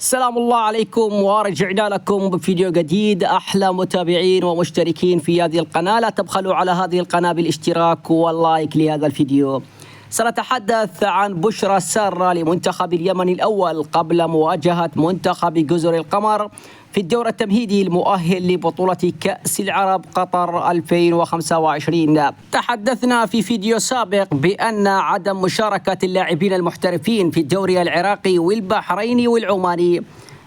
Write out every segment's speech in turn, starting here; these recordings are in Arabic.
السلام الله عليكم، ورجعنا لكم بفيديو جديد. أحلى متابعين ومشتركين في هذه القناة، لا تبخلوا على هذه القناة بالاشتراك واللايك لهذا الفيديو. سنتحدث عن بشرى سارة لمنتخب اليمن الأول قبل مواجهة منتخب جزر القمر في الدور التمهيدي المؤهل لبطولة كأس العرب قطر 2025. تحدثنا في فيديو سابق بأن عدم مشاركة اللاعبين المحترفين في الدوري العراقي والبحريني والعماني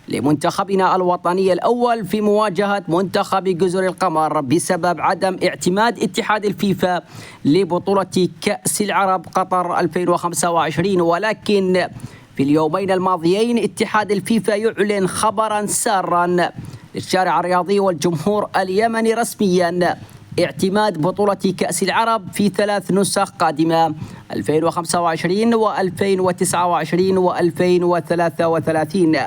لمنتخبنا الوطني الأول في مواجهة منتخب جزر القمر بسبب عدم اعتماد اتحاد الفيفا لبطولة كأس العرب قطر 2025. ولكن في اليومين الماضيين اتحاد الفيفا يعلن خبرا سارا للشارع الرياضي والجمهور اليمني رسميا اعتماد بطولة كأس العرب في 3 نسخ قادمة 2025 و2029 و2033،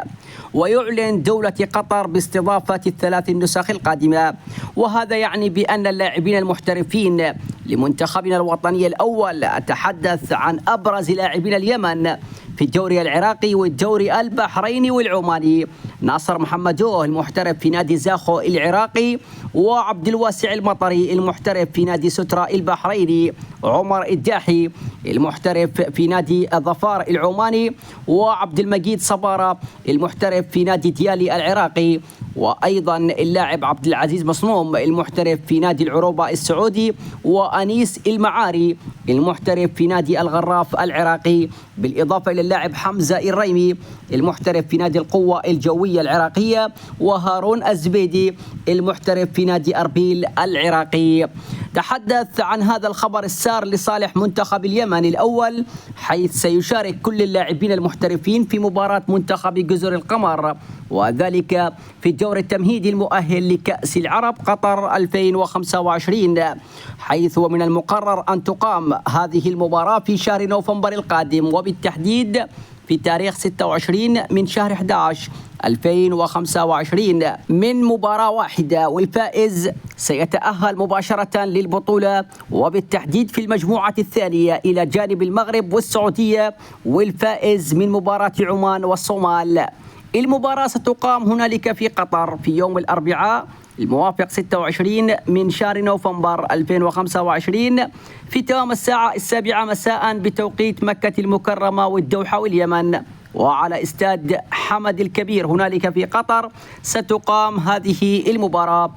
ويعلن دولة قطر باستضافة ال3 النسخ القادمة. وهذا يعني بأن اللاعبين المحترفين لمنتخبنا الوطني الأول، أتحدث عن أبرز لاعبين اليمن في الدوري العراقي والدوري البحريني والعماني: ناصر محمدوه المحترف في نادي زاخو العراقي، وعبد الواسع المطري المحترف في نادي سترة البحريني، عمر الداحي المحترف في نادي الظفار العماني، وعبد المجيد صبارة المحترف في نادي ديالي العراقي، وأيضا اللاعب عبد العزيز مصنوم المحترف في نادي العروبة السعودي، وأنيس المعاري المحترف في نادي الغراف العراقي، بالإضافة إلى اللاعب حمزة الريمي المحترف في نادي القوة الجوية العراقية، وهارون الزبيدي المحترف في نادي أربيل العراقي. تحدث عن هذا الخبر السار لصالح منتخب اليمن الأول، حيث سيشارك كل اللاعبين المحترفين في مباراة منتخب جزر القمر، وذلك في الدور التمهيدي المؤهل لكأس العرب قطر 2025، حيث ومن المقرر أن تقام هذه المباراة في شهر نوفمبر القادم، وبالتحديد في تاريخ 26 من شهر 11 2025 من مباراة واحدة، والفائز سيتأهل مباشرة للبطولة، وبالتحديد في المجموعة الثانية إلى جانب المغرب والسعودية، والفائز من مباراة عمان والصومال. المباراة ستقام هنالك في قطر في يوم الأربعاء الموافق 26 من شهر نوفمبر 2025 في تمام الساعة 7 مساء بتوقيت مكة المكرمة والدوحة واليمن، وعلى استاد حمد الكبير هنالك في قطر ستقام هذه المباراة.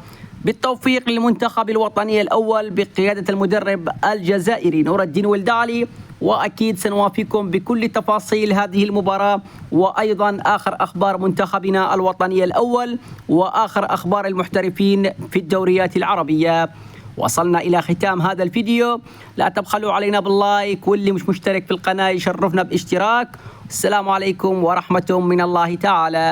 بالتوفيق للمنتخب الوطني الأول بقيادة المدرب الجزائري نور الدين ولدعلي، وأكيد سنوافيكم بكل تفاصيل هذه المباراة، وأيضا آخر أخبار منتخبنا الوطني الأول، وآخر أخبار المحترفين في الدوريات العربية. وصلنا إلى ختام هذا الفيديو، لا تبخلوا علينا باللايك، واللي مش مشترك في القناة يشرفنا باشتراك. السلام عليكم ورحمة من الله تعالى.